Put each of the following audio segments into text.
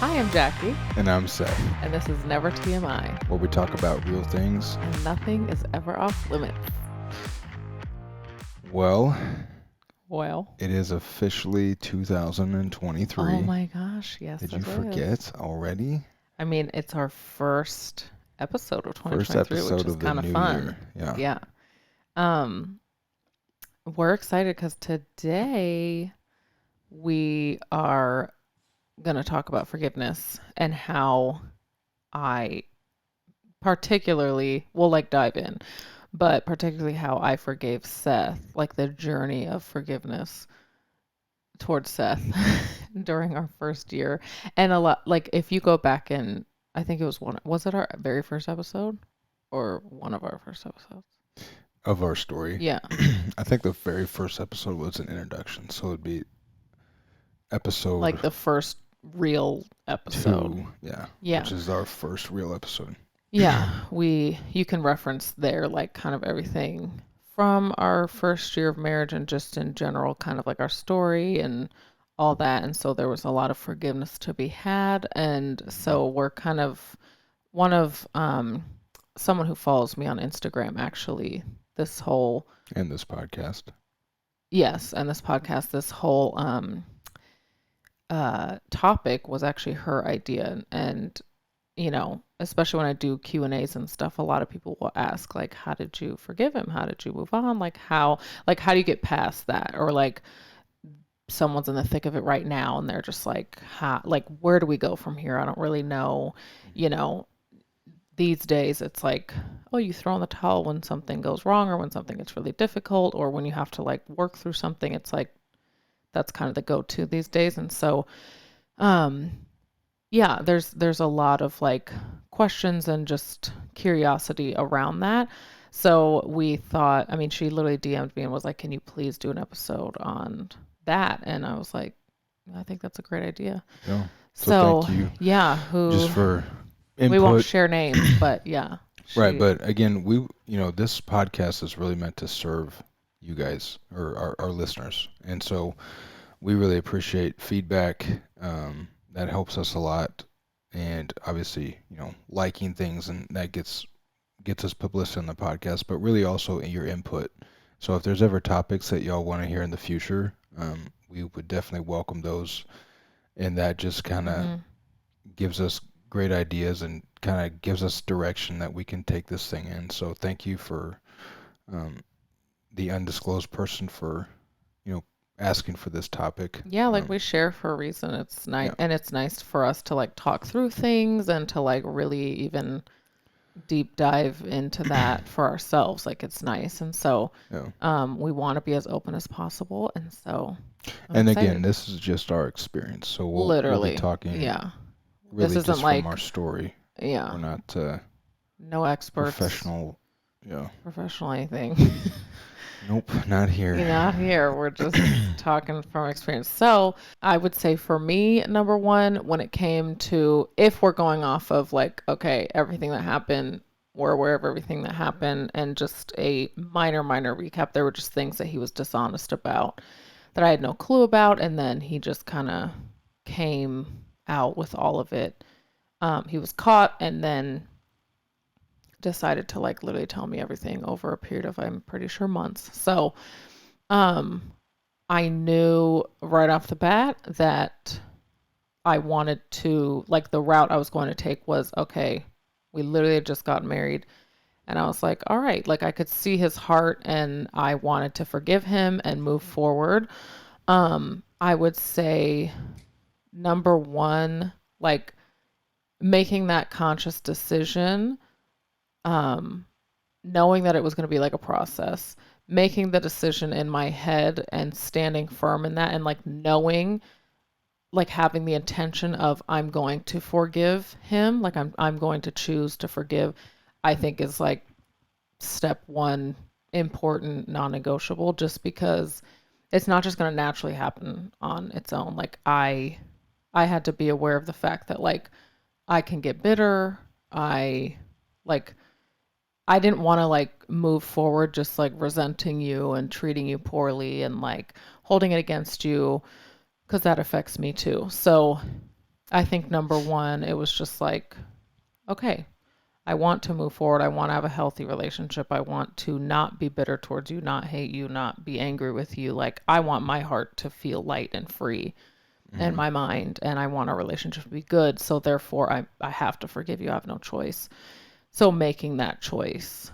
Hi, I'm Jackie, And I'm Seth, and this is Never TMI, where we talk about real things. and nothing is ever off limits. Well, Well, it is officially oh 2023. my gosh, yes, Did you it is. forget already? I mean, it's our first episode of First 2023, which episode is of the kind of new fun. year. Yeah. Yeah. Um, we're excited because today we are going to talk about forgiveness and how I particularly, we'll like dive in, but particularly how I forgave Seth, like the journey of forgiveness towards Seth during our first year. And a lot, like if you go back and I think it was it our very first episode or one of our first episodes? Of our story. Yeah. I think the very first episode was an introduction. So it'd be episode Like the first real episode. 2. Yeah. Yeah. Which is our first real episode. Yeah. You can reference there like kind of everything from our first year of marriage and just in general, kind of like our story and all that. And so there was a lot of forgiveness to be had. And so we're kind of one of someone who follows me on Instagram actually this whole In this podcast. yes, and this podcast, this whole topic was actually her idea. And you know, especially when I do Q&As and stuff, a lot of people will ask like, how did you forgive him? How did you move on? Like how do you get past that? Or like someone's in the thick of it right now and they're just like, like where do we go from here? I don't really know. You know, these days it's like, oh, you throw in the towel when something goes wrong or when something gets really difficult or when you have to like work through something. It's like that's kind of the go-to these days. And so um yeah, there's a lot of like questions and just curiosity around that. So we thought, I mean, she literally DM'd me and was like, can you please do an episode on that? And I was like, I think that's a great idea. Yeah. So So thank you yeah, just for we won't input. share names, but yeah, Right, but again, this podcast is really meant to serve you guys or our listeners. And so we really appreciate feedback. That helps us a lot. And obviously, liking things and that gets us publicity on the podcast, but really also in your input. So if there's ever topics that y'all want to hear in the future, we would definitely welcome those. And that just kind of gives us great ideas and kind of gives us direction that we can take this thing in. So thank you for the undisclosed person for, asking for this topic. yeah, like we share for a reason. It's nice, Yeah. and it's nice for us to like talk through things and to like really even deep dive into that for ourselves. Like it's nice, and so we want to be as open as possible, and so I'm And excited. again, this is just our experience, so we'll Literally, be talking yeah. really This isn't just like from our story. yeah, We're not no experts, professional. Yeah. professional anything. Nope, not here. Not here. We're just talking from experience. So I would say for me, number one, when it came to if we're going off of like, okay, everything that happened, we're aware of everything that happened, and just a minor recap. There were just things that he was dishonest about that I had no clue about, and then he just kind of came out with all of it. He was caught and then decided to like literally tell me everything over a period of, I'm pretty sure, months. So I knew right off the bat that I wanted to, like, the route I was going to take was, okay, we literally had just got married. And I was like, all right, like I could see his heart and I wanted to forgive him and move forward. I would say number one, like making that conscious decision, knowing that it was going to be like a process, making the decision in my head and standing firm in that and like knowing, like having the intention of I'm going to forgive him, like I'm going to choose to forgive, I think is like step one, important, non-negotiable, just because it's not just going to naturally happen on its own. Like I had to be aware of the fact that like I can get bitter. I didn't want to like move forward just like resenting you and treating you poorly and like holding it against you because that affects me too. So I think number one, it was just like, okay, I want to move forward. I want to have a healthy relationship. I want to not be bitter towards you, not hate you, not be angry with you. Like, I want my heart to feel light and free and Hmm. my mind, and I want our relationship to be good. So, therefore, I have to forgive you. I have no choice. So, making that choice.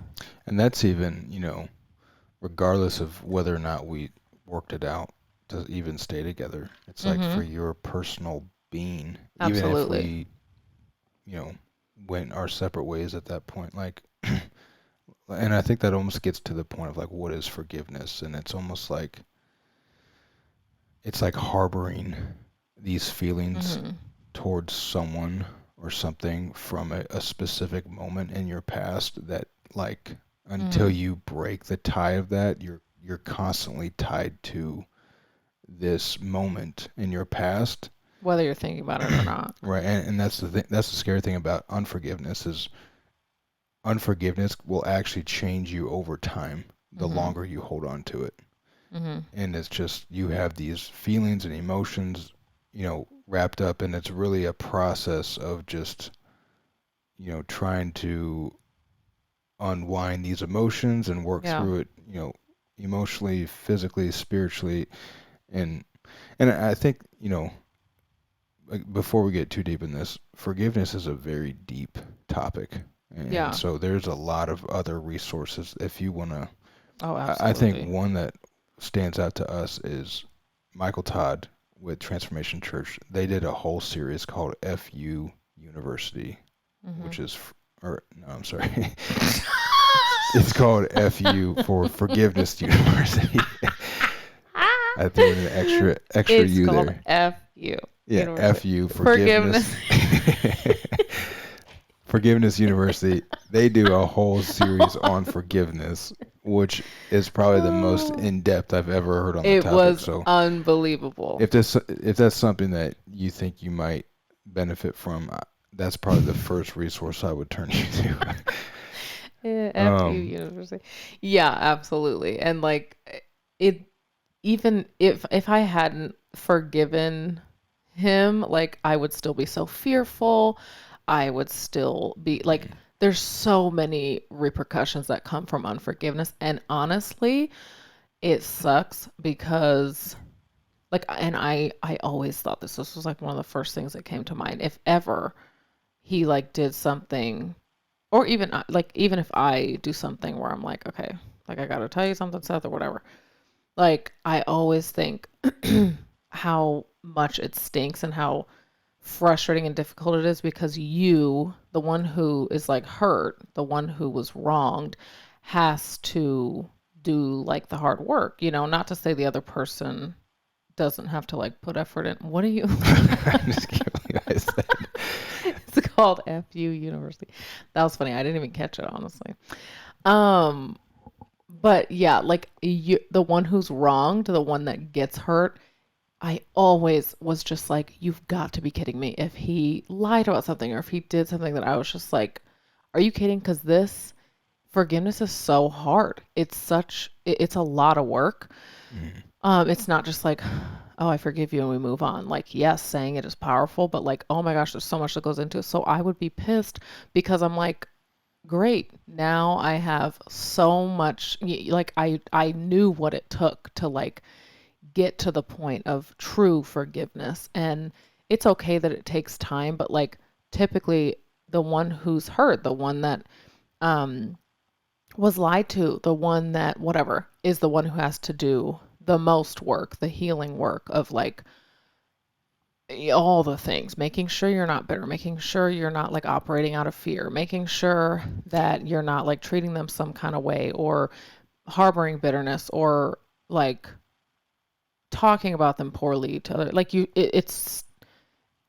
And that's even, regardless of whether or not we worked it out to even stay together. It's like Mm-hmm. for your personal being, even if Absolutely. we, you know, went our separate ways at that point, like, and I think that almost gets to the point of like, what is forgiveness? And it's like harboring these feelings Mm-hmm. towards someone or something from a specific moment in your past that like until Mm-hmm. you break the tie of that, you're constantly tied to this moment in your past. Whether you're thinking about it or not. Right, and that's the thing, that's the scary thing about unforgiveness is unforgiveness will actually change you over time the Mm-hmm. longer you hold on to it. Mm-hmm. And it's just you have these feelings and emotions, wrapped up, and it's really a process of just, trying to unwind these emotions and work Yeah. through it, emotionally, physically, spiritually, and I think, like before we get too deep in this, forgiveness is a very deep topic. And Yeah. so there's a lot of other resources if you want to. Oh, I think absolutely. one that stands out to us is Michael Todd with Transformation Church. They did a whole series called FU University, Mm-hmm. which is, or no, I'm sorry. It's called FU for Forgiveness University. I threw in an extra It's U called there. FU Yeah, University. FU Forgiveness. Forgiveness. Forgiveness University. They do a whole series on forgiveness, which is probably the most Oh, in depth I've ever heard on the it topic. was So unbelievable. if that's something that you think you might benefit from, that's probably the first resource I would turn you to. Yeah, FU um, University. Yeah, absolutely. And like it even if I hadn't forgiven him, like I would still be so fearful. I would still be like there's so many repercussions that come from unforgiveness. And honestly, it sucks because like and I always thought this was like one of the first things that came to mind. If ever he like did something or even like even if I do something where I'm like, okay, like I gotta tell you something, Seth, or whatever. Like I always think how much it stinks and how frustrating and difficult it is because you, the one who is like hurt, the one who was wronged, has to do like the hard work, not to say the other person doesn't have to like put effort in. What are you? I just can't believe I said. It's called FU University. That was funny. I didn't even catch it, honestly. Um, but yeah, like the one who's wronged, the one that gets hurt, I always was just like, you've got to be kidding me. If he lied about something or if he did something that I was just like, are you kidding? Because this forgiveness is so hard. It's a lot of work. Mm. It's not just like, oh, I forgive you and we move on. Like, yes, saying it is powerful, but like, oh my gosh, there's so much that goes into it. So I would be pissed because I'm like, great. Now I have so much like I knew what it took to like get to the point of true forgiveness. And it's okay that it takes time, but like typically the one who's hurt, the one that um was lied to, the one that whatever is the one who has to do the most work, the healing work of like all the things, making sure you're not bitter, making sure you're not like operating out of fear, making sure that you're not like treating them some kind of way or harboring bitterness or like talking about them poorly to other like it's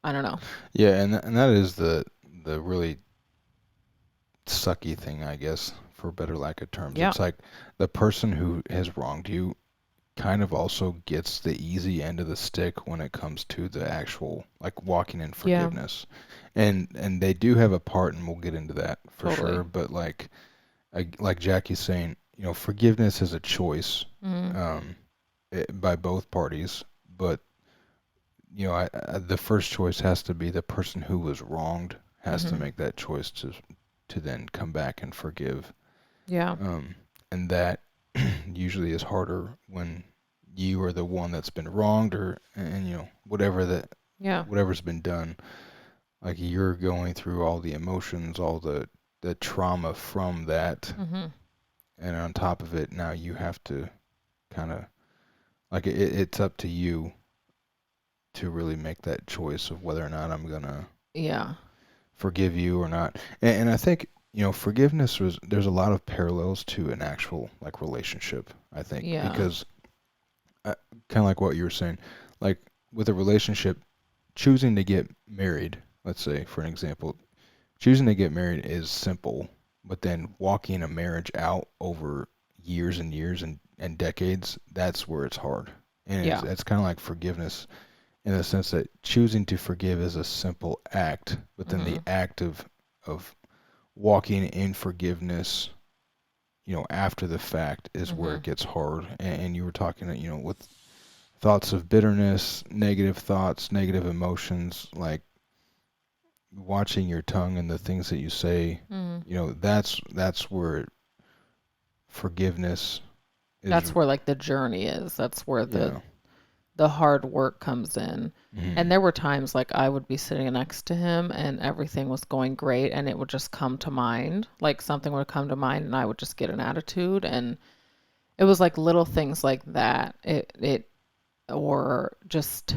I don't know. Yeah, and that is the really sucky thing, I guess, for better lack of terms. Yeah. It's like the person who has wronged you kind of also gets the easy end of the stick when it comes to the actual like walking in Yeah, forgiveness. And they do have a part, and we'll get into that for totally. sure, but like Jackie's saying, forgiveness is a choice Mm, um by both parties, but the first choice has to be the person who was wronged has to Mhm. make that choice to then come back and forgive. Yeah. And that usually is harder when you are the one that's been wronged, or and Yeah. whatever's been done. Like you're going through all the emotions, all the trauma from that, Mhm. and on top of it, now you have to kind of like it's up to you to really make that choice of whether or not I'm gonna Yeah. forgive you or not. And I think, forgiveness was there's a lot of parallels to an actual like relationship, I think, Yeah. because kind of like what you were saying, like with a relationship, choosing to get married, let's say for an example, choosing to get married is simple, but then walking a marriage out over years and years and decades, that's where it's hard. And Yeah. it's kind of like forgiveness in the sense that choosing to forgive is a simple act, but then the Mhm. act of walking in forgiveness, after the fact is where it Mhm. gets hard. And you were talking, with thoughts of bitterness, negative thoughts, negative emotions, like watching your tongue and the things that you say, Mhm. that's where forgiveness is. That's where like the journey is. That's where the Yeah. the hard work comes in. And Hmm. there were times like I would be sitting next to him and everything was going great and it would just come to mind. Like something would come to mind and I would just get an attitude and it was like little things like that. It or just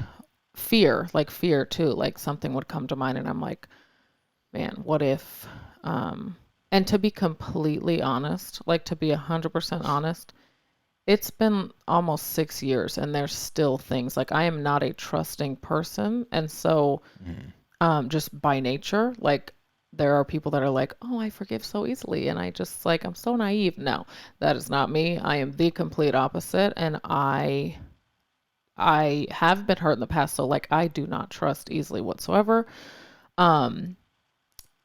fear, like fear too. Like something would come to mind and I'm like, man, what if and to be completely honest, like to be 100% honest, it's been almost 6 years and there's still things like I am not a trusting person. And so, Hmm. just by nature, like there are people that are like, oh, I forgive so easily. And I just like, I'm so naive. No, that is not me. I am the complete opposite. And I have been hurt in the past. So like, I do not trust easily whatsoever. Um,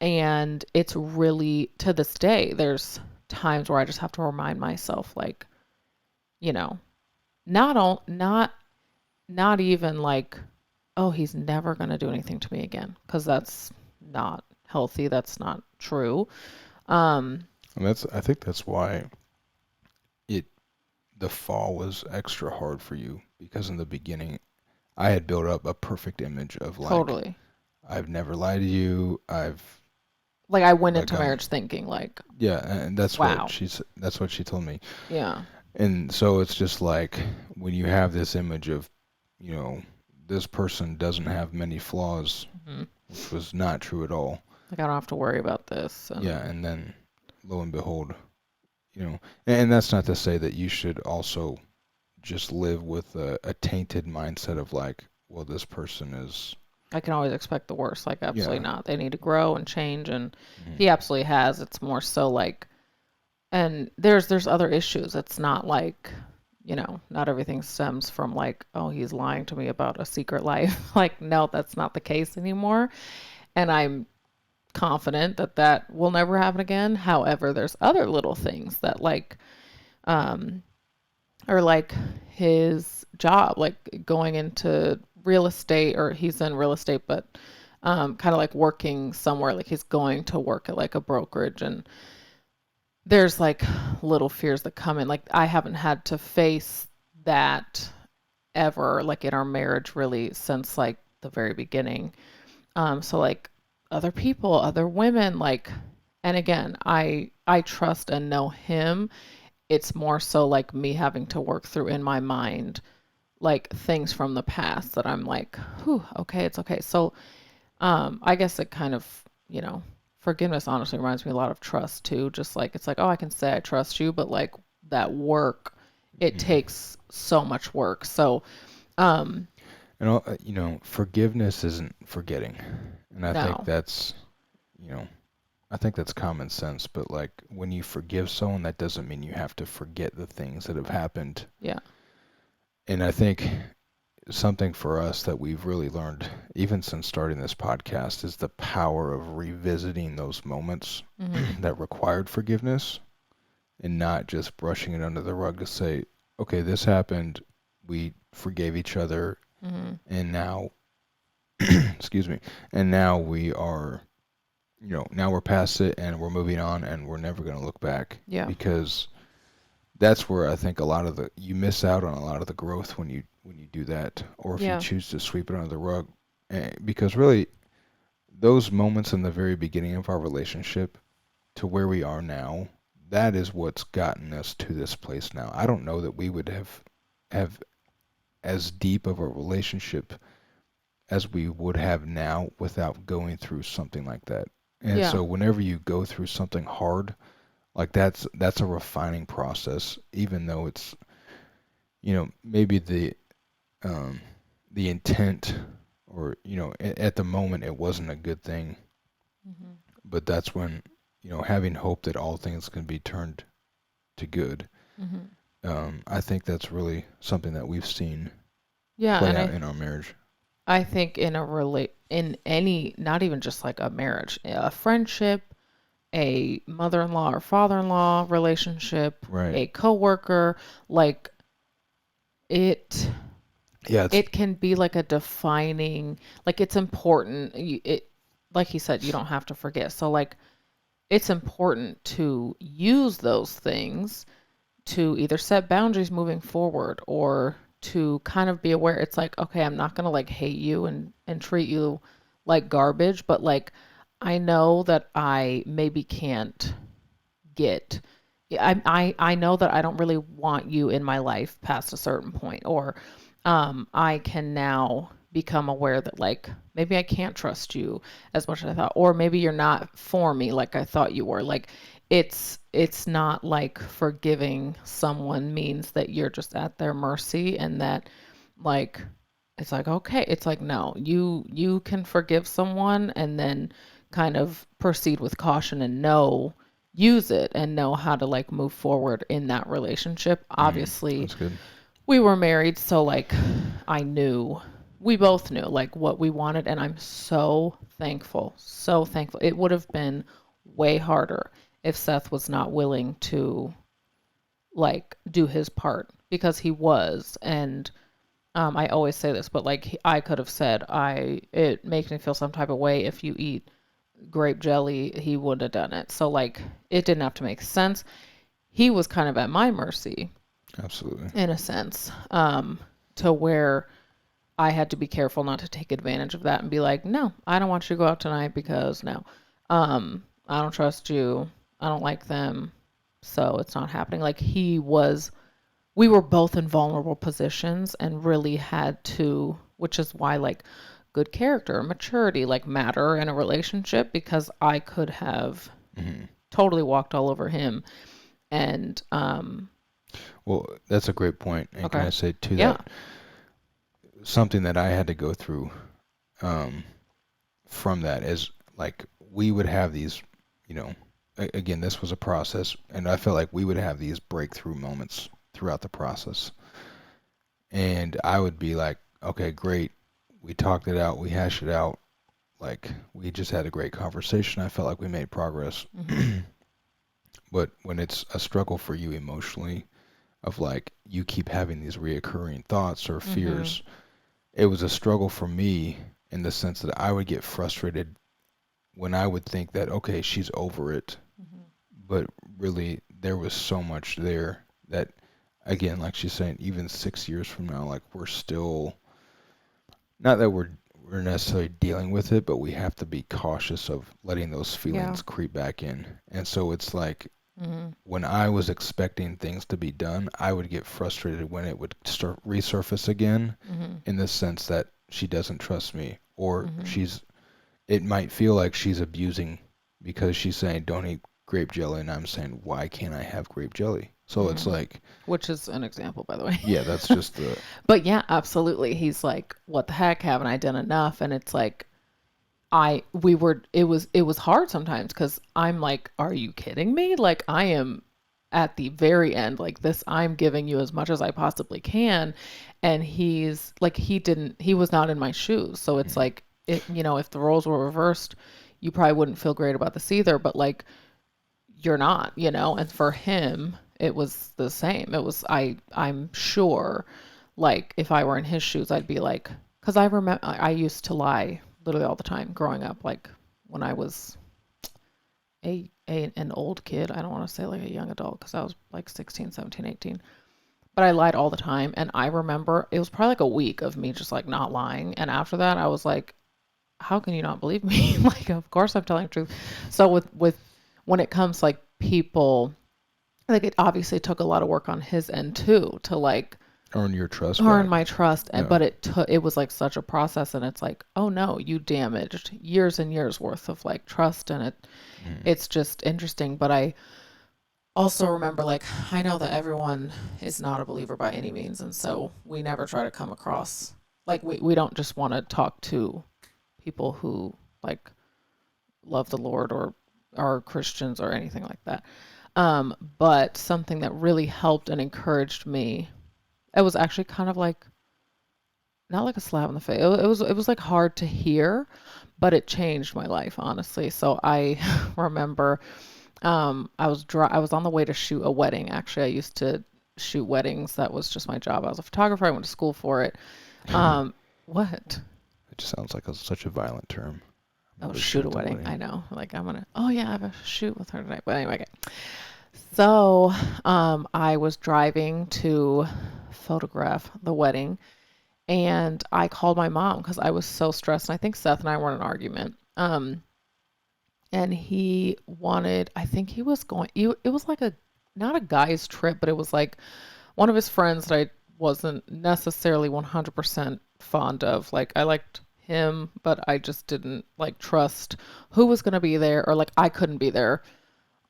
and it's really to this day, there's times where I just have to remind myself, like, you know, not not even like, oh, he's never going to do anything to me again, because that's not healthy. That's not true. Um, And I think that's why it the fall was extra hard for you, because in the beginning I had built up a perfect image of like totally. I've never lied to you. Like I went Like into I'm marriage thinking like, yeah, and wow, that's what she told me. yeah, And so it's just like when you have this image of, you know, this person doesn't have many flaws, hmm, which was not true at all. like I don't have to worry about this. Yeah, And and then lo and behold, and that's not to say that you should also just live with a tainted mindset of like, well, this person is, I can always expect the worst. Like absolutely yeah. not. They need to grow and change, and Mhm. he absolutely has. It's more so like, and there's other issues. It's not like, not everything stems from like, oh, he's lying to me about a secret life. Like, no, that's not the case anymore. And I'm confident that that will never happen again. However, there's other little things that like, um, or like his job, like going into real estate, or he's in real estate, but kind of like working somewhere, like he's going to work at like a brokerage, and there's like little fears that come in. Like I haven't had to face that ever, like in our marriage, really since like the very beginning. So like other people, other women, like, and again, I trust and know him. It's more so like me having to work through in my mind like things from the past that I'm like, whew, okay, it's okay. So I guess it kind of, forgiveness honestly reminds me a lot of trust too. Just like it's like, oh, I can say I trust you, but like that work, it Mhm. takes so much work. So um And forgiveness isn't forgetting, and no. you know, I think that's common sense. But like when you forgive someone, that doesn't mean you have to forget the things that have happened. Yeah. And I think something for us that we've really learned, even since starting this podcast, is the power of revisiting those moments Mhm. that required forgiveness and not just brushing it under the rug to say, okay, this happened, we forgave each other, Mhm. and now excuse me. And now we are, now we're past it and we're moving on and we're never going to look back Yeah. because that's where I think a lot of the you miss out on a lot of the growth when you do that, or if you Yeah. choose to sweep it under the rug. Because really, those moments in the very beginning of our relationship to where we are now, that is what's gotten us to this place now. I don't know that we would have as deep of a relationship as we would have now without going through something like that. And Yeah. so whenever you go through something hard, like that's a refining process, even though it's, maybe um the intent, or at the moment it wasn't a good thing, Hmm. but that's when, having hope that all things can be turned to good. Hmm. I think that's really something that we've seen Yeah, play and out in our marriage. I think in any, not even just like a marriage, a friendship, a mother-in-law or father-in-law relationship, Right. a coworker, like it Yeah, it's it can be like a defining, like it's important. It, like he said, you don't have to forget. So like it's important to use those things to either set boundaries moving forward or to kind of be aware. It's like, okay, I'm not going to like hate you and treat you like garbage, but like I know that I maybe can't get, I know that I don't really want you in my life past a certain point, or I can now become aware that like maybe I can't trust you as much as I thought, or maybe you're not for me like I thought you were. Like it's not like forgiving someone means that you're just at their mercy, and that like it's like, okay, it's like, no, you can forgive someone and then kind of proceed with caution and know, use it and know how to like move forward in that relationship. Obviously, that's good. we were married, so like I knew, we both knew like what we wanted, and I'm so thankful, so thankful. It would have been way harder if Seth was not willing to like do his part, because he was. And I always say this, but like I could have said, it makes me feel some type of way if you eat grape jelly. He would have done it. So like it didn't have to make sense. He was kind of at my mercy Absolutely. in a sense, to where I had to be careful not to take advantage of that and be like, no, I don't want you to go out tonight because no, I don't trust you. I don't like them. So it's not happening. Like we were both in vulnerable positions and really had to, which is why like good character, maturity like matter in a relationship, because I could have Hmm. totally walked all over him. And, Well, that's a great point. And can okay. I say to Yeah. that, something that I had to go through um, from that is like we would have these, you know, again, this was a process, and I felt like we would have these breakthrough moments throughout the process. And I would be like, okay, great. We talked it out, we hashed it out. Like, we just had a great conversation. I felt like we made progress. Hmm. But when it's a struggle for you emotionally, of like you keep having these reoccurring thoughts or Hmm. fears, it was a struggle for me in the sense that I would get frustrated when I would think that, okay, she's over it, Hmm. but really there was so much there that, again, like she's saying, even 6 years from now, like we're still, not that we're necessarily dealing with it, but we have to be cautious of letting those Yeah. feelings creep back in. And so it's like Hmm. when I was expecting things to be done, I would get frustrated when it would start resurface again, Hmm. in the sense that she doesn't trust me, or Hmm. it might feel like she's abusing because she's saying don't eat grape jelly, and I'm saying why can't I have grape jelly? So it's Hmm. like, Which is an example, by the way. yeah, that's just the, But yeah, absolutely. He's like, what the heck? Haven't I done enough? And it's like, it was hard sometimes because I'm like, are you kidding me? Like, I am at the very end, like this, I'm giving you as much as I possibly can. And he's like, he was not in my shoes. So it's mhm, like, if the roles were reversed, you probably wouldn't feel great about this either. But like, you're not, and for him it was the same. I'm sure like if I were in his shoes I'd be like, Because I remember I used to lie literally all the time growing up, like when I was an old kid. I don't want to say like a young adult because I was like 16, 17, 18. But I lied all the time. And I remember it was probably like a week of me just like not lying. And after that, I was like, how can you not believe me? Like, of course I'm telling the truth. So with when it comes like people, like it obviously took a lot of work on his end too to like Earn your trust earn back. my trust. And Yeah. but it was like such a process, and it's like, oh no, you damaged years and years worth of like trust, and Mm. it's just interesting. But I also remember, like, I know that everyone is not a believer by any means, and so we never try to come across like we don't just want to talk to people who like love the Lord or are Christians or anything like that. But something that really helped and encouraged me, it was actually kind of like not like a slap in the face. It was like hard to hear, but it changed my life, honestly. So I remember I was on the way to shoot a wedding. Actually, I used to shoot weddings. That was just my job. I was a photographer. I went to school for it. It What? just sounds like such a violent term. I'm Oh, gonna go shoot shoot a the wedding. wedding. I know. Like I'm gonna. Oh yeah, I have a shoot with her tonight. But anyway, okay. So I was driving to photograph the wedding, and I called my mom because I was so stressed. And I think Seth and I were in an argument. And he wanted. I think he was going. It was like a not a guy's trip, but it was like one of his friends that I wasn't necessarily 100% fond of. Like I liked him, but I just didn't like trust who was going to be there, or like I couldn't be there.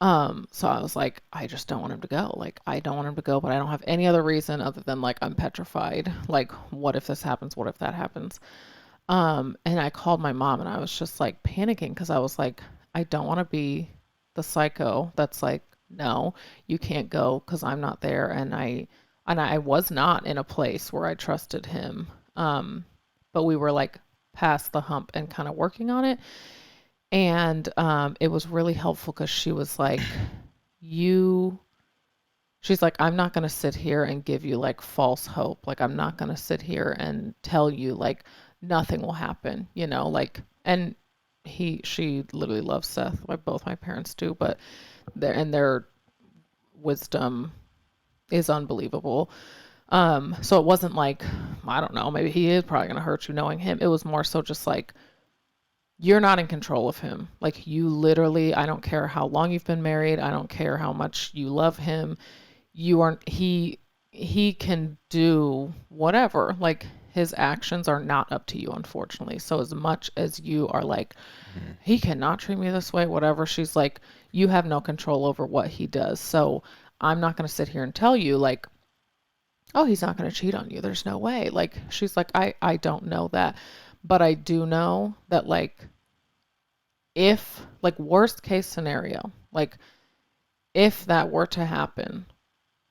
So I was like, I just don't want him to go. Like I don't want him to go, but I don't have any other reason other than like I'm petrified. Like what if this happens? What if that happens? And I called my mom and I was just like panicking because I was like, I don't want to be the psycho that's like, no, you can't go because I'm not there. And I was not in a place where I trusted him. But we were like past the hump and kind of working on it. And it was really helpful because she was like, you she's like, I'm not going to sit here and give you like false hope. Like, I'm not going to sit here and tell you like nothing will happen, like, and she literally loves Seth, like both my parents do, but their wisdom is unbelievable. So it wasn't like, I don't know, maybe he is probably going to hurt you knowing him. It was more so just like, you're not in control of him. Like, you literally, I don't care how long you've been married, I don't care how much you love him, you aren't he can do whatever, like his actions are not up to you, unfortunately. So as much as you are like, Mhm. he cannot treat me this way, whatever, she's like, you have no control over what he does. So I'm not going to sit here and tell you like, oh, he's not going to cheat on you, there's no way. Like she's like, I don't know that, but I do know that like, if like worst case scenario, like if that were to happen,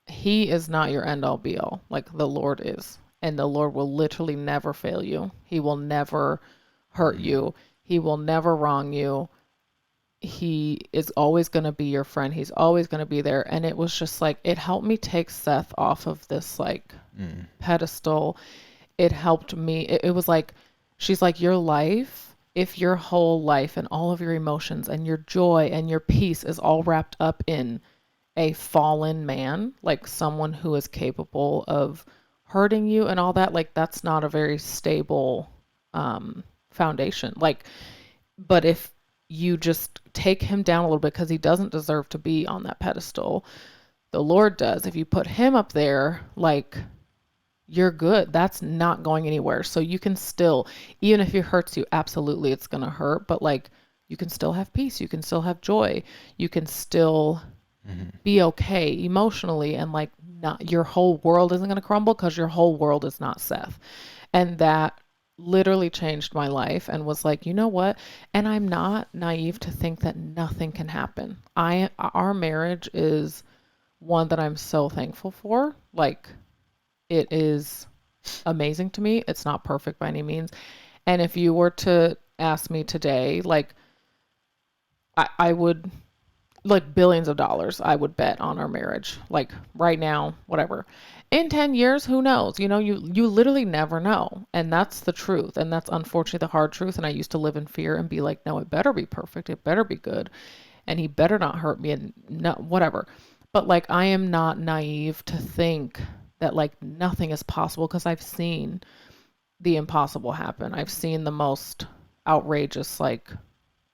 he is not your end all be all. Like the Lord is. And the Lord will literally never fail you. He will never hurt Mhm. you. He will never wrong you. He is always going to be your friend. He's always going to be there. And it was just like, it helped me take Seth off of this like Mm. pedestal. It helped me. It was like, she's like, your life, if your whole life and all of your emotions and your joy and your peace is all wrapped up in a fallen man, like someone who is capable of hurting you and all that, like that's not a very stable foundation. Like, but if you just take him down a little bit because he doesn't deserve to be on that pedestal, the Lord does. If you put him up there, like you're good. That's not going anywhere. So you can still, even if it hurts you, absolutely it's going to hurt, but like you can still have peace. You can still have joy. You can still Mhm. be okay emotionally, and like not your whole world isn't going to crumble because your whole world is not Seth. And that literally changed my life and was like, you know what? And I'm not naive to think that nothing can happen. Our marriage is one that I'm so thankful for. Like it is amazing to me. It's not perfect by any means. And if you were to ask me today, like I would like billions of dollars I would bet on our marriage. Like right now, whatever. In 10 years, who knows? You literally never know. And that's the truth. And that's unfortunately the hard truth. And I used to live in fear and be like, no, it better be perfect. It better be good. And he better not hurt me and no, whatever. But like, I am not naive to think that like nothing is possible because I've seen the impossible happen. I've seen the most outrageous, like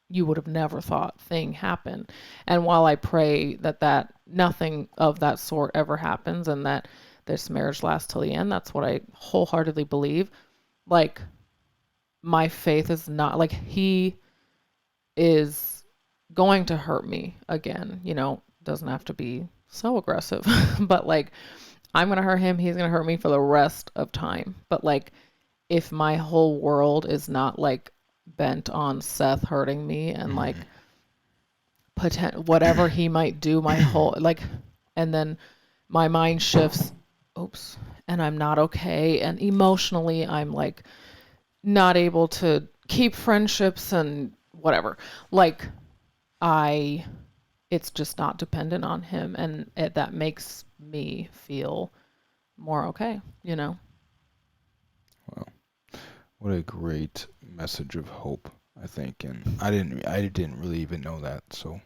you would have never thought thing happen. And while I pray that nothing of that sort ever happens and that this marriage lasts till the end, that's what I wholeheartedly believe. Like my faith is not like he is going to hurt me again, doesn't have to be so aggressive, but like I'm going to hurt him, he's going to hurt me for the rest of time. But like if my whole world is not like bent on Seth hurting me and like whatever he might do, my whole like, and then my mind shifts, oops, and I'm not okay, and emotionally I'm like not able to keep friendships and whatever. Like I, it's just not dependent on him, and that makes me feel more okay, Wow. What a great message of hope, I think. And I didn't really even know that. So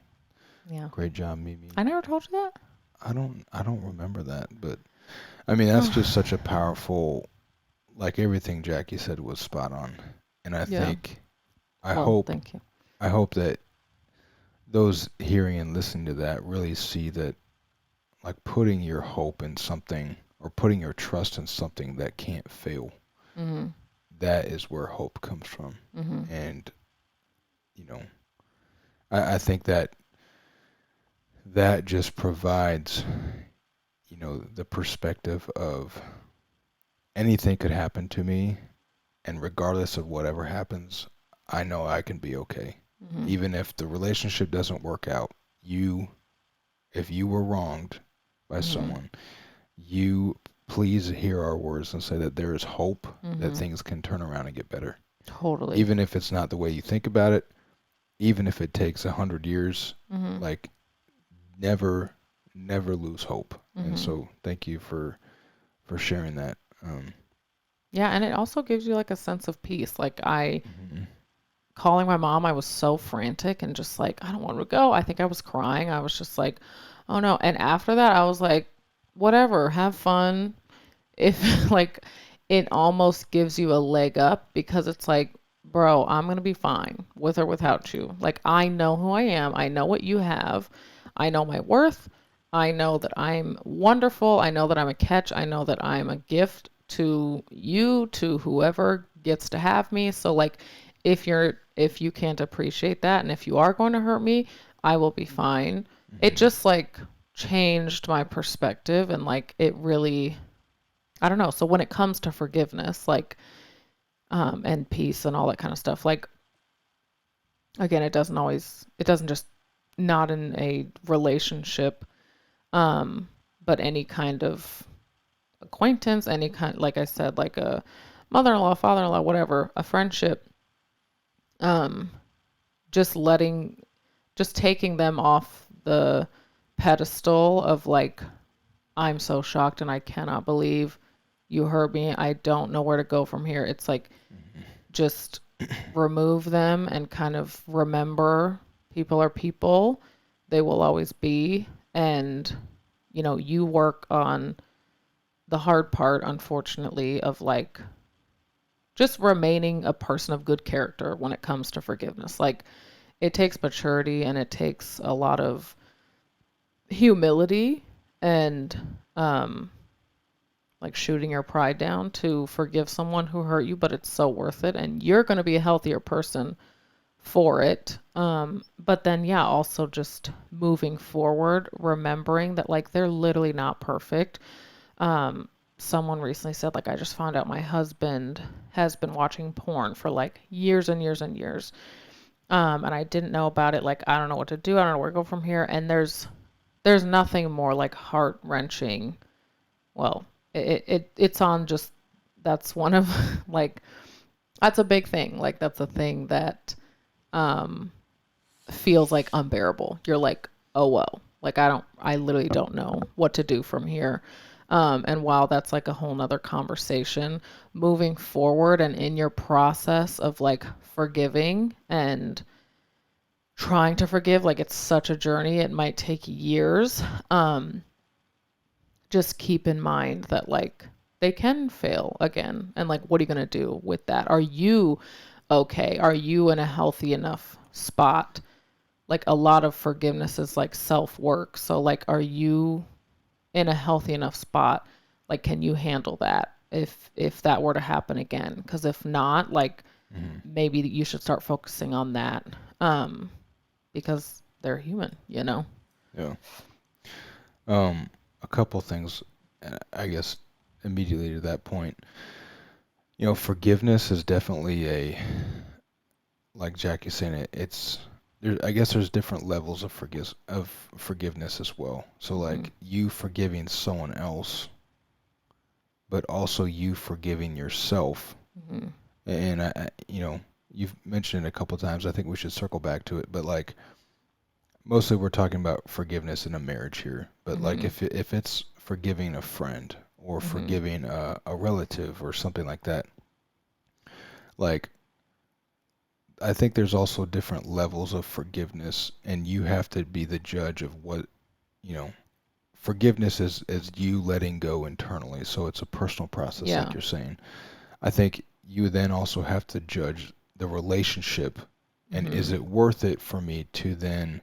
Yeah. great job, Mimi. I never told you that? I don't remember that, but I mean that's just such a powerful, like everything Jackie said was spot on. And I Yeah. think I Well, hope thank you. I hope that those hearing and listening to that really see that like putting your hope in something or putting your trust in something that can't fail, Mhm. that is where hope comes from. Mhm. And you know, I think that just provides, the perspective of anything could happen to me, and regardless of whatever happens, I know I can be okay. Mhm. Even if the relationship doesn't work out, you, if you were wronged by Mhm. someone, you please hear our words and say that there is hope that Mhm. things can turn around and get better. Totally. Even if it's not the way you think about it, even if it takes 100 years, Mhm. like never, never lose hope. And Mhm. so thank you for sharing that. Yeah, and it also gives you like a sense of peace. Like I Mhm. calling my mom, I was so frantic and just like, I don't want to go. I think I was crying. I was just like, oh no. And after that, I was like, whatever, have fun. If like it almost gives you a leg up because it's like, bro, I'm gonna be fine with or without you. Like I know who I am. I know what you have. I know my worth. I know that I'm wonderful. I know that I'm a catch. I know that I'm a gift to you, to whoever gets to have me. So like if you can't appreciate that and if you are going to hurt me, I will be fine. It Mhm. just like changed my perspective and like it really I don't know. So when it comes to forgiveness, like, and peace and all that kind of stuff, like, again, it doesn't just, not in a relationship, um, but any kind of acquaintance, any kind, like I said, like a mother-in-law, father-in-law, whatever, a friendship, um, just just taking them off the pedestal of like, I'm so shocked and I cannot believe you hurt me. I don't know where to go from here. It's like, Mhm. just remove them and kind of remember people are people. They will always be. And, you work on the hard part, unfortunately, of like just remaining a person of good character when it comes to forgiveness. Like, it takes maturity and it takes a lot of humility and, like shooting your pride down to forgive someone who hurt you, but it's so worth it. And you're going to be a healthier person for it. But then, yeah, also just moving forward, remembering that like they're literally not perfect. Um, Someone recently said, like, I just found out my husband has been watching porn for like years and years and years. And I didn't know about it. Like, I don't know what to do. I don't know where to go from here. And there's nothing more like heart wrenching. Well, it's on just that's one of like that's a big thing. Like that's a thing that um feels like unbearable. You're like, oh well, like I literally don't know what to do from here. And while that's like a whole nother conversation, moving forward and in your process of like forgiving and trying to forgive, like it's such a journey, it might take years. Just keep in mind that like they can fail again. And like, what are you going to do with that? Are you okay? Are you in a healthy enough spot? Like a lot of forgiveness is like self work. So like, are you in a healthy enough spot? Like, can you handle that if that were to happen again? Because if not, like Hmm. maybe you should start focusing on that. Um, because they're human, you know? Yeah. Um, a couple things, I guess, immediately to that point. Forgiveness is definitely like Jackie's saying it's there. I guess there's different levels of forgiveness as well. So Mm-hmm. like you forgiving someone else, but also you forgiving yourself. Mm-hmm. And you've mentioned it a couple times. I think we should circle back to it, but like mostly we're talking about forgiveness in a marriage here. But like Mm-hmm. if it's forgiving a friend or Mm-hmm. forgiving a relative or something like that, like I think there's also different levels of forgiveness, and you have to be the judge of what, you know, forgiveness is you letting go internally. So it's a personal process, like Yeah. you're saying. I think you then also have to judge the relationship, and is Mm-hmm. it worth it for me to then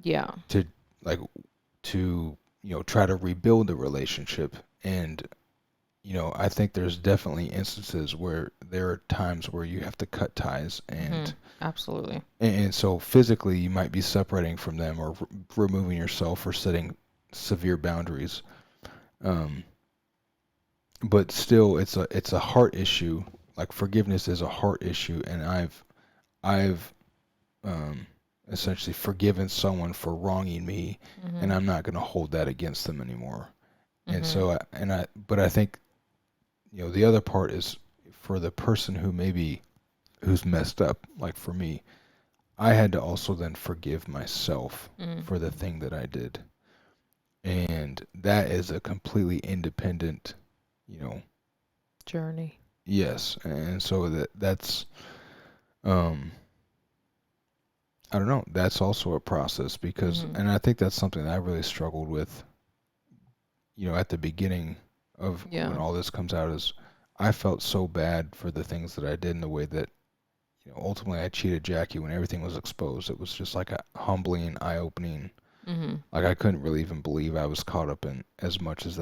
Yeah. to like to try to rebuild the relationship. And I think there's definitely instances where there are times where you have to cut ties, Mm-hmm. and Absolutely. and so physically you might be separating from them or removing yourself or setting severe boundaries. um, but still it's a heart issue. Like forgiveness is a heart issue, and I've um, essentially forgiven someone for wronging me, Mm-hmm. and I'm not going to hold that against them anymore. And Mm-hmm. so but I think the other part is for the person who's messed up. Like for me, I had to also then forgive myself Mm. for the thing that I did. And that is a completely independent, you know, Journey. yes. And so that's, um, I don't know, that's also a process because, Mm-hmm. and I think that's something that I really struggled with, at the beginning of when Yeah. all this comes out is I felt so bad for the things that I did in the way that, ultimately I cheated Jackie when everything was exposed. It was just like a humbling, eye-opening. Mm-hmm. Like I couldn't really even believe I was caught up in as much as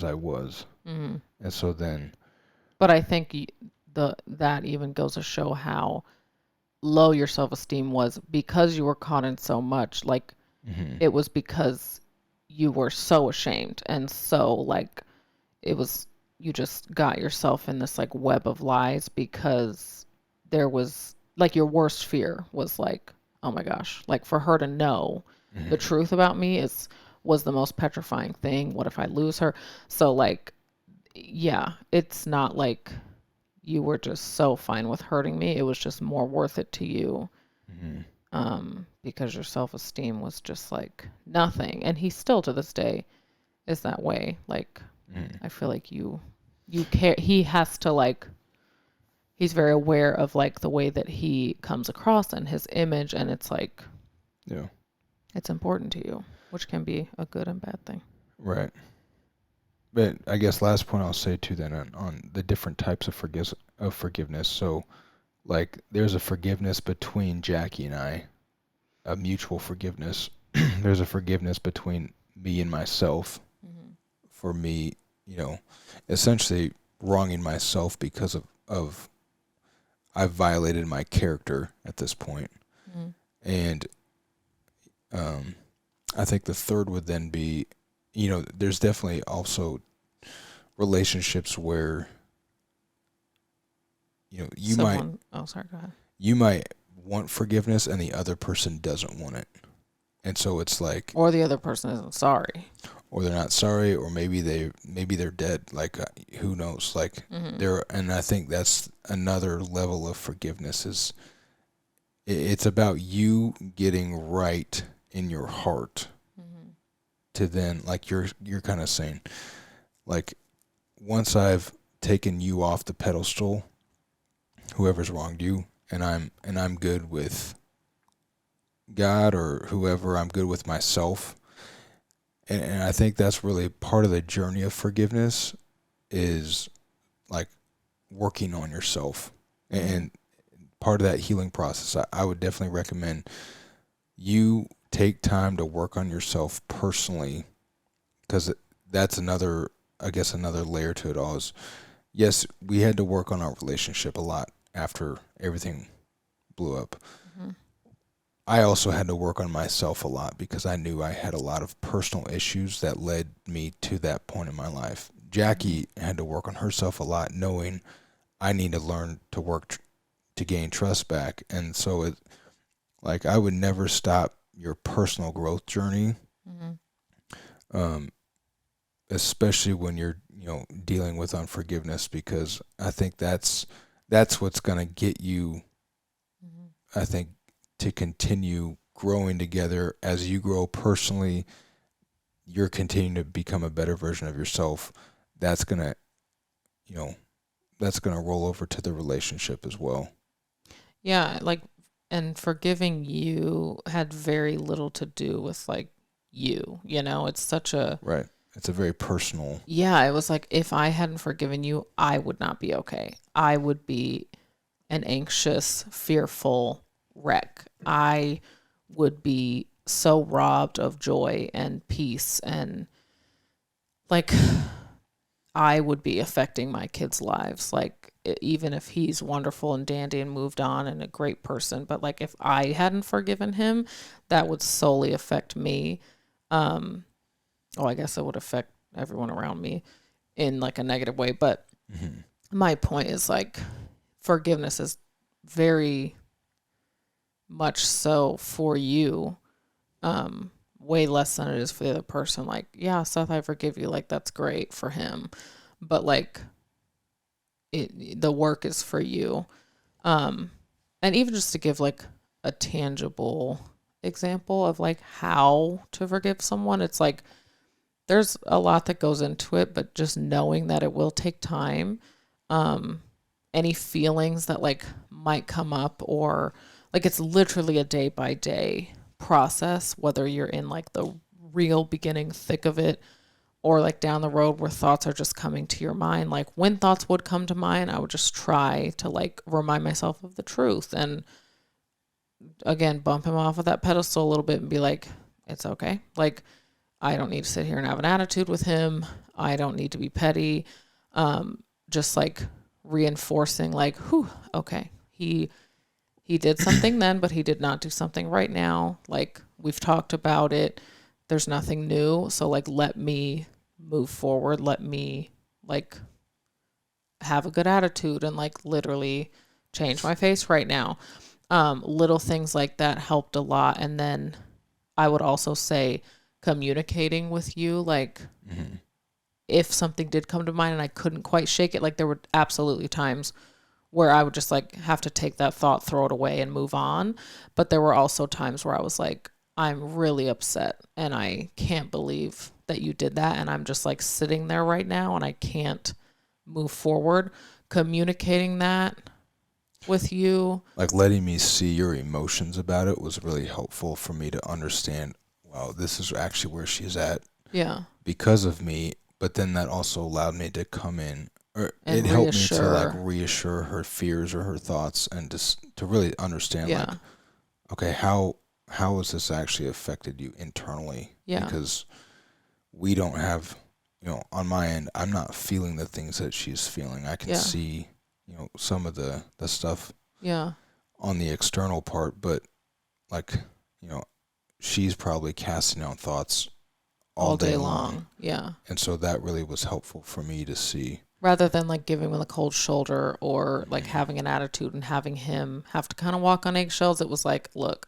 I was. Mm-hmm. And so then, But I think that even goes to show how low your self-esteem was because you were caught in so much. Like hmm it was because you were so ashamed and so like it was you just got yourself in this like web of lies because there was like your worst fear was like, oh my gosh, like for her to know the hmm truth about me is was the most petrifying thing. What if I lose her? So like yeah, it's not like you were just so fine with hurting me. It was just more worth it to you hmm because your self-esteem was just like nothing. And he still to this day is that way. Like hmm I feel like you care. He has to like he's very aware of like the way that he comes across and his image, and it's like yeah, it's important to you, which can be a good and bad thing. right. But I guess last point I'll say too then on the different types of forgiveness. So like there's a forgiveness between Jackie and I, a mutual forgiveness. There's a forgiveness between me and myself Mm-hmm. for me, essentially wronging myself because of I've violated my character at this point. Mm-hmm. And um, I think the third would then be, there's definitely also relationships where, you might Someone. Oh, sorry. Go ahead. you might want forgiveness and the other person doesn't want it. And so it's like, Or the other person isn't sorry. or they're not sorry, or maybe they're dead. Like who knows? Like Mm-hmm. and I think that's another level of forgiveness is it's about you getting right in your heart Mm-hmm. to then, like you're kind of saying, like, once I've taken you off the pedestal, whoever's wronged you, and I'm good with God or whoever, I'm good with myself. And I think that's really part of the journey of forgiveness is like working on yourself. Mm-hmm. And part of that healing process, I would definitely recommend you take time to work on yourself personally, because that's another, I guess, another layer to it all is, yes, we had to work on our relationship a lot after everything blew up. Mm-hmm. I also had to work on myself a lot because I knew I had a lot of personal issues that led me to that point in my life. Mm-hmm. Jackie had to work on herself a lot, knowing I need to learn to work to gain trust back. And so it, like, I would never stop your personal growth journey, Mm-hmm. um, especially when you're, dealing with unforgiveness, because I think that's what's gonna get you, Mm-hmm. I think, to continue growing together. As you grow personally, you're continuing to become a better version of yourself. That's gonna, you know, that's gonna roll over to the relationship as well. Yeah, like, and forgiving you had very little to do with like you. It's such a, Right. It's a very personal. yeah, it was like if I hadn't forgiven you, I would not be okay. I would be an anxious, fearful wreck. I would be so robbed of joy and peace, and like I would be affecting my kids' lives. Like even if he's wonderful and dandy and moved on and a great person, but like if I hadn't forgiven him, that would solely affect me. Um, oh, I guess it would affect everyone around me in like a negative way. But Mhm. my point is like forgiveness is very much so for you, way less than it is for the other person. Like, yeah, Seth, I forgive you. Like, that's great for him. But like the work is for you. Um, and even just to give like a tangible example of like how to forgive someone, it's like there's a lot that goes into it, but just knowing that it will take time. Um, any feelings that like might come up, or like it's literally a day by day process, whether you're in like the real beginning thick of it or like down the road where thoughts are just coming to your mind. Like when thoughts would come to mind, I would just try to like remind myself of the truth and again bump him off of that pedestal a little bit and be like, it's okay. Like I don't need to sit here and have an attitude with him. I don't need to be petty. Just like reinforcing like, whew, okay. He did something then, but he did not do something right now. Like we've talked about it. There's nothing new. So like let me move forward. Let me like have a good attitude and like literally change my face right now. Little things like that helped a lot. And then I would also say communicating with you, like Mhm. if something did come to mind and I couldn't quite shake it, like there were absolutely times where I would just like have to take that thought, throw it away and move on. But there were also times where I was like, I'm really upset and I can't believe that you did that. And I'm just like sitting there right now and I can't move forward. Communicating that with you. Like letting me see your emotions about it was really helpful for me to understand, wow, this is actually where she's at Yeah. because of me. But then that also allowed me to come in, or it And helped me to like reassure. reassure her fears or her thoughts, and just to really understand, like, Yeah. okay, how has this actually affected you internally? Yeah. Because we don't have, on my end, I'm not feeling the things that she's feeling. I can Yeah. see, some of the stuff Yeah. on the external part, but like, you know, she's probably casting out thoughts all All day day long. long. Yeah. And so that really was helpful for me to see. Rather than like giving him the cold shoulder or like Mhm. having an attitude and having him have to kind of walk on eggshells, it was like, look,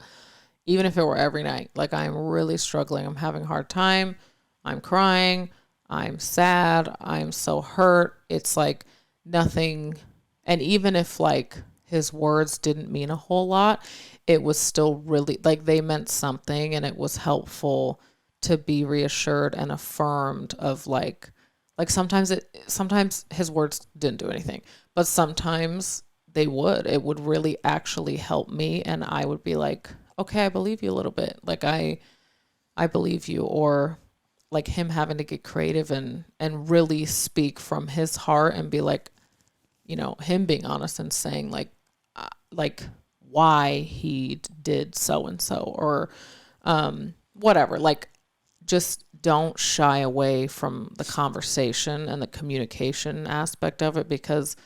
even if it were every night, like I'm really struggling. I'm having a hard time. I'm crying. I'm sad. I'm so hurt. It's like nothing. And even if like his words didn't mean a whole lot, it was still really like they meant something, and it was helpful to be reassured and affirmed of like sometimes his words didn't do anything, but sometimes it would really actually help me, and I would be like, okay, I believe you a little bit, like I believe you. Or like him having to get creative and really speak from his heart and be like, him being honest and saying like why he did so and so, or whatever. Like, just don't shy away from the conversation and the communication aspect of it, because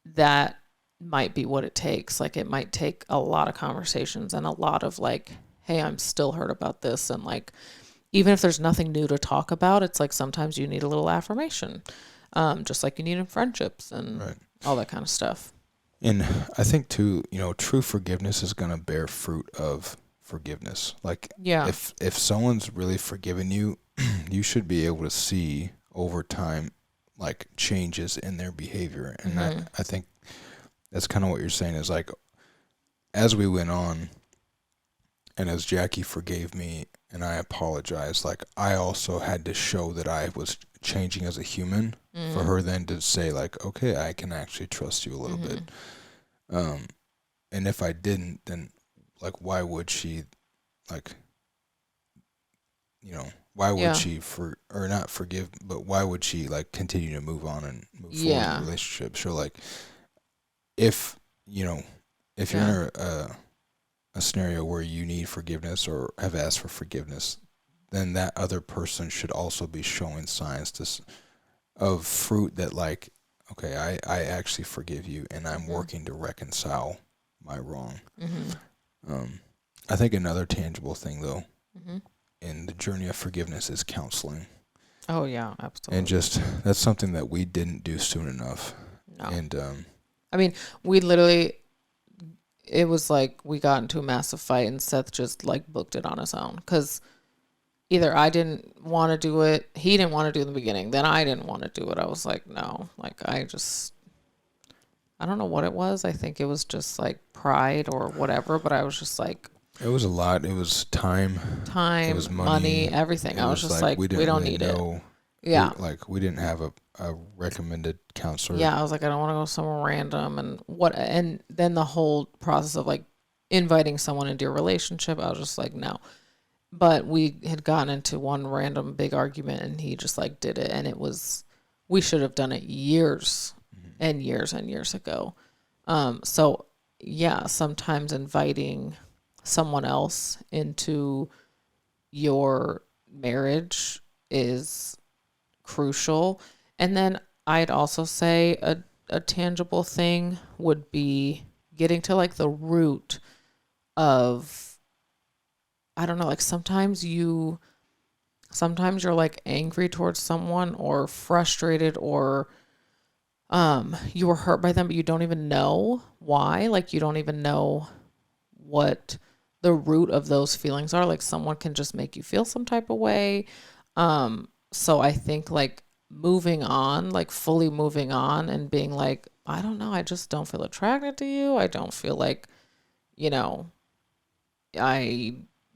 that might be what it takes. Like, it might take a lot of conversations and a lot of like, hey, I'm still hurt about this. And like, even if there's nothing new to talk about, it's like sometimes you need a little affirmation, just like you need in friendships and Right. all that kind of stuff. And I think too, true forgiveness is going to bear fruit of forgiveness. Like, Yeah. if someone's really forgiven you, you should be able to see over time like changes in their behavior. And I think that's kind of what you're saying, is like, as we went on and as Jackie forgave me and I apologized, like, I also had to show that I was changing as a human for her then to say like, okay, I can actually trust you a little bit. And if I didn't, then like, why would she, like, why would she or not forgive, but why would she like continue to move on and move forward in the relationship? So like, if if you're in a scenario where you need forgiveness or have asked for forgiveness, then that other person should also be showing signs of fruit that like, okay, I actually forgive you and I'm working to reconcile my wrong. I think another tangible thing though in the journey of forgiveness is counseling. Oh yeah, absolutely. And just, that's something that we didn't do soon enough. No. And I mean, we literally, it was like we got into a massive fight and Seth just like booked it on his own, because either I didn't want to do it, he didn't want to do it in the beginning, then I didn't want to do it. I was like, no, like I don't know what it was. I think it was just like pride or whatever, but I was just like, it was a lot. It was time. It was money, everything. I was just like, we don't need it. Yeah. We didn't have a recommended counselor. Yeah, I was like, I don't want to go somewhere random, and then the whole process of like inviting someone into your relationship, I was just like, no. But we had gotten into one random big argument and he just like did it, and we should have done it years and years and years ago. So yeah, sometimes inviting someone else into your marriage is crucial. And then I'd also say a tangible thing would be getting to like the root of, I don't know, like sometimes you're like angry towards someone or frustrated, or you were hurt by them, but you don't even know why. Like, you don't even know what the root of those feelings are. Like, someone can just make you feel some type of way. So I think like moving on, like fully moving on and being like, I don't know, I just don't feel attracted to you. I don't feel like, I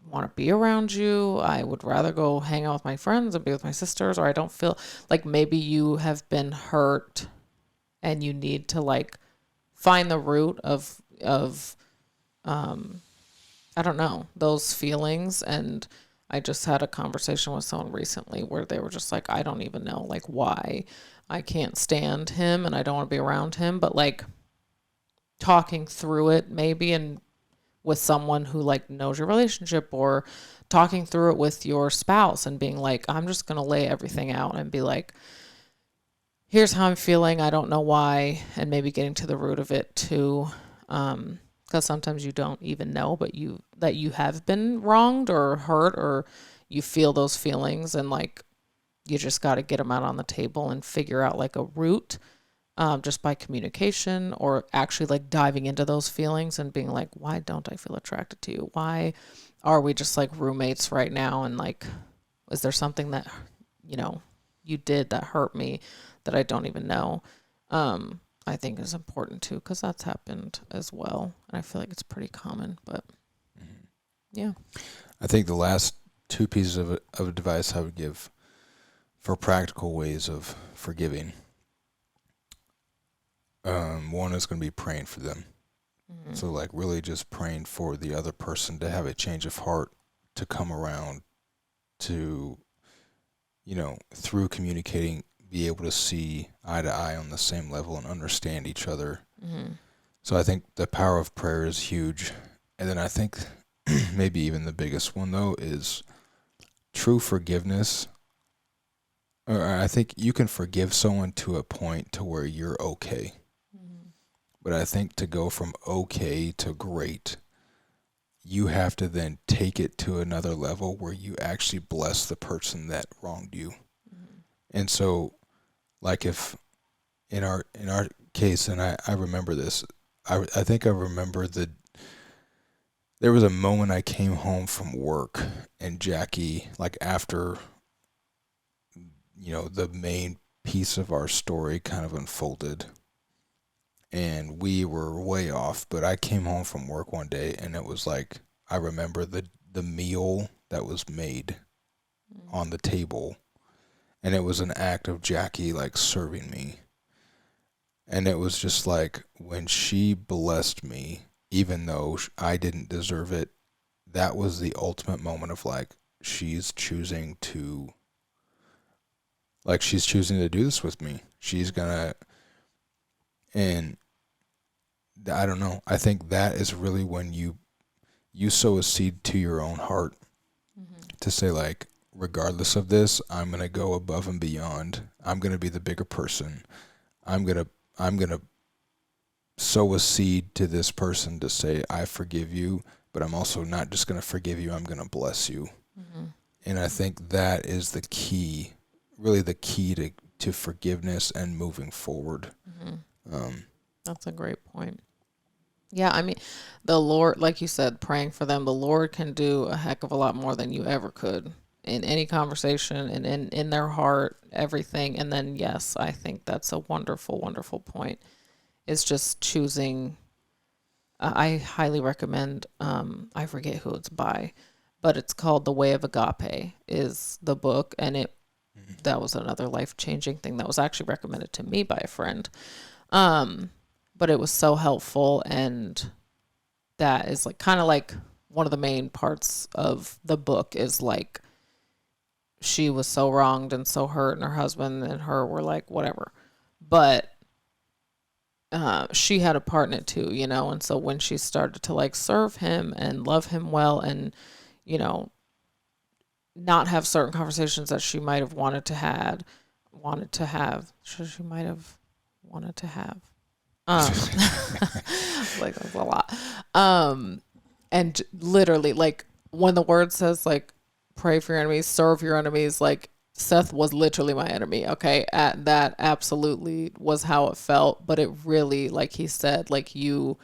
want to be around you. I would rather go hang out with my friends and be with my sisters. Or I don't feel like, maybe you have been hurt and you need to like find the root of I don't know, those feelings. And I just had a conversation with someone recently where they were just like, I don't even know like why I can't stand him and I don't want to be around him, but like talking through it maybe, and with someone who like knows your relationship, or talking through it with your spouse and being like, I'm just going to lay everything out and be like, here's how I'm feeling. I don't know why. And maybe getting to the root of it too. Because sometimes you don't even know, but you have been wronged or hurt, or you feel those feelings, and like you just got to get them out on the table and figure out like a root, just by communication, or actually like diving into those feelings and being like, why don't I feel attracted to you? Why are we just like roommates right now? And like, is there something that you did that hurt me that I don't even know? I think is important too, because that's happened as well. And I feel like it's pretty common, but yeah. I think the last two pieces of advice I would give for practical ways of forgiving. One is going to be praying for them. Mm-hmm. So like really just praying for the other person to have a change of heart, to come around, to, through communicating, be able to see eye to eye on the same level and understand each other. Mm-hmm. So I think the power of prayer is huge. And then I think maybe even the biggest one though is true forgiveness. Or I think you can forgive someone to a point to where you're okay. Mm-hmm. But I think to go from okay to great, you have to then take it to another level where you actually bless the person that wronged you. Mm-hmm. And so like if in our case, and I remember this, I think I remember there was a moment I came home from work and Jackie, like after, the main piece of our story kind of unfolded and we were way off, but I came home from work one day and it was like, I remember the meal that was made on the table, and it was an act of Jackie like serving me. And it was just like when she blessed me, even though I didn't deserve it, that was the ultimate moment of like, she's choosing to, she's choosing to do this with me. She's gonna, and I don't know. I think that is really when you sow a seed to your own heart Mm-hmm. to say like, regardless of this, I'm gonna go above and beyond. I'm gonna be the bigger person. I'm gonna sow a seed to this person to say I forgive you, but I'm also not just gonna forgive you. I'm gonna bless you. Mm-hmm. And I think that is the key, really the key to forgiveness and moving forward. Mm-hmm. Um, That's a great point. Yeah, I mean, the Lord, like you said, praying for them, the Lord can do a heck of a lot more than you ever could in any conversation and in their heart, everything. And then, yes, I think that's a wonderful, wonderful point. It's just choosing. I highly recommend, I forget who it's by, but it's called The Way of Agape is the book. And that was another life changing thing that was actually recommended to me by a friend. Um, but it was so helpful, and that is like kind of like one of the main parts of the book is like she was so wronged and so hurt, and her husband and her were like whatever, but she had a part in it too, and so when she started to like serve him and love him well, and you know not have certain conversations that she might have she might have wanted to have. Like that's a lot. Um, and literally, like when the word says like pray for your enemies, serve your enemies, like Seth was literally my enemy. Okay, that absolutely was how it felt. But it really, like he said, like you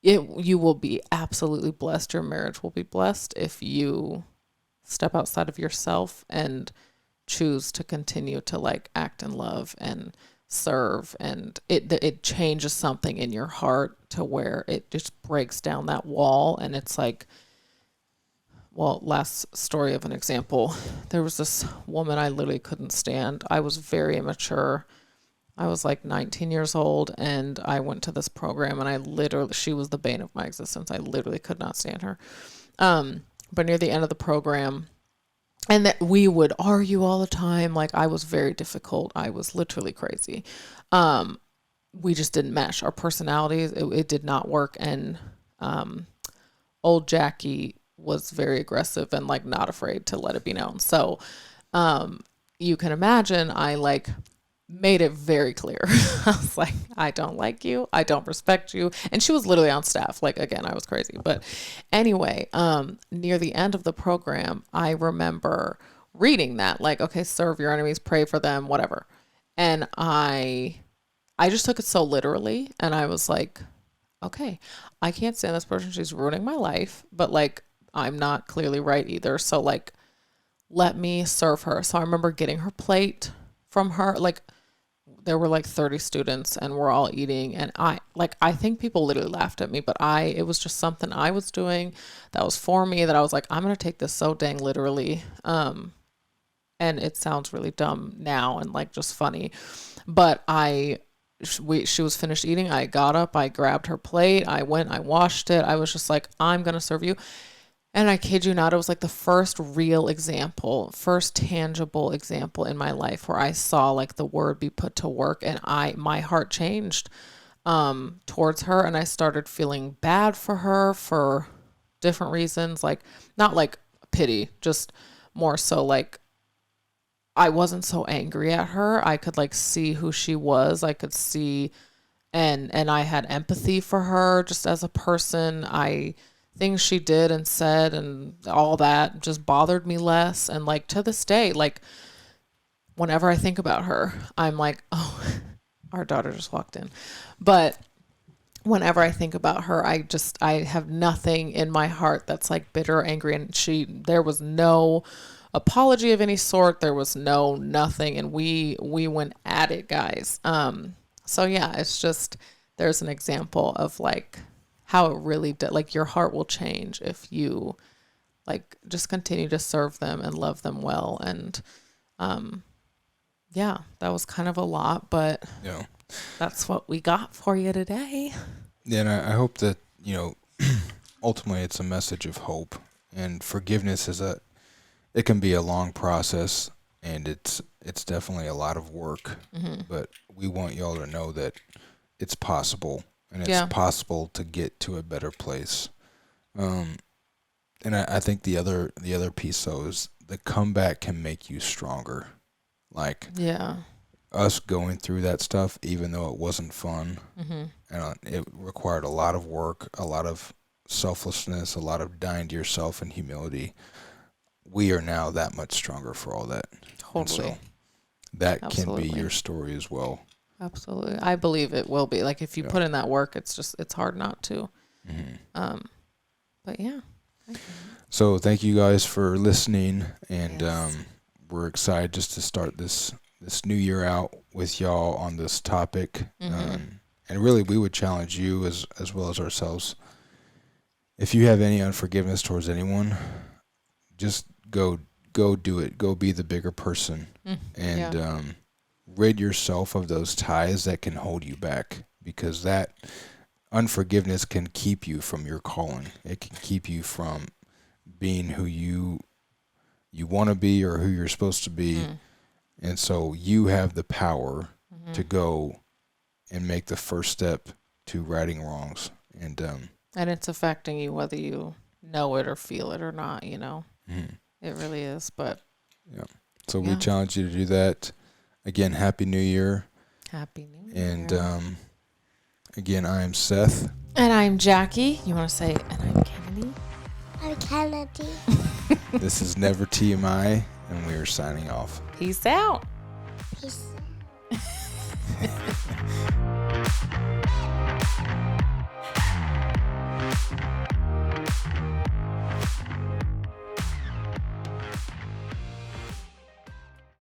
will be absolutely blessed. Your marriage will be blessed if you step outside of yourself and choose to continue to like act in love and serve, and it changes something in your heart to where it just breaks down that wall. And it's like, well, last story of an example, there was this woman I literally couldn't stand. I was very immature. I was like 19 years old, and I went to this program, and she was the bane of my existence. I literally could not stand her. But near the end of the program, and that we would argue all the time. Like I was very difficult. I was literally crazy. Um, we just didn't mesh our personalities. It did not work. And old Jackie was very aggressive and like not afraid to let it be known. So you can imagine I like made it very clear. I was like, I don't like you. I don't respect you. And she was literally on staff. Like, again, I was crazy. But anyway, near the end of the program, I remember reading that, like, okay, serve your enemies, pray for them, whatever. And I just took it so literally. And I was like, okay, I can't stand this person. She's ruining my life. But like, I'm not clearly right either. So like, let me serve her. So I remember getting her plate from her. Like, there were like 30 students and we're all eating, and I think people literally laughed at me, but it was just something I was doing that was for me, that I was like, I'm gonna take this so dang literally. And it sounds really dumb now and like just funny, but she was finished eating. I got up, I grabbed her plate, I went, I washed it. I was just like, I'm gonna serve you. And I kid you not, it was like the first real example, first tangible example in my life where I saw like the word be put to work, and my heart changed towards her, and I started feeling bad for her for different reasons, like not like pity, just more so like I wasn't so angry at her. I could like see who she was. I could see, and I had empathy for her just as a person. Things she did and said and all that just bothered me less. And like to this day, like whenever I think about her, I'm like, oh, our daughter just walked in. But whenever I think about her, I have nothing in my heart that's like bitter or angry. And there was no apology of any sort. There was nothing. And we went at it, guys. So yeah, it's just, there's an example of like how it really did, like your heart will change if you like just continue to serve them and love them well. And yeah, that was kind of a lot, but Yeah. that's what we got for you today. Yeah, and I hope that, ultimately it's a message of hope. And forgiveness it can be a long process, and it's definitely a lot of work. Mm-hmm. But we want y'all to know that it's possible, and it's Yeah. possible to get to a better place. And I think the other piece though is the comeback can make you stronger. Like Yeah. us going through that stuff, even though it wasn't fun, Mm-hmm. and it required a lot of work, a lot of selflessness, a lot of dying to yourself and humility. We are now that much stronger for all that. And Totally. so that can Absolutely. be your story as well. Absolutely. I believe it will be. Like if you Yeah. put in that work, it's hard not to. Mm-hmm. But yeah. So thank you guys for listening, and Yes. we're excited just to start this new year out with y'all on this topic. Mm-hmm. And really, we would challenge you as well as ourselves. If you have any unforgiveness towards anyone, just go do it. Go be the bigger person, and Yeah. rid yourself of those ties that can hold you back, because that unforgiveness can keep you from your calling. It can keep you from being who you want to be or who you're supposed to be. Mm-hmm. And so you have the power Mm-hmm. to go and make the first step to righting wrongs. And And it's affecting you whether you know it or feel it or not, mhm. It really is. But Yeah. So we yeah. challenge you to do that. Again, Happy New Year. Happy New Year. And again, I am Seth. And I'm Jackie. You want to say, and I'm Kennedy? I'm Kennedy. This is Never TMI, and we are signing off. Peace out. Peace.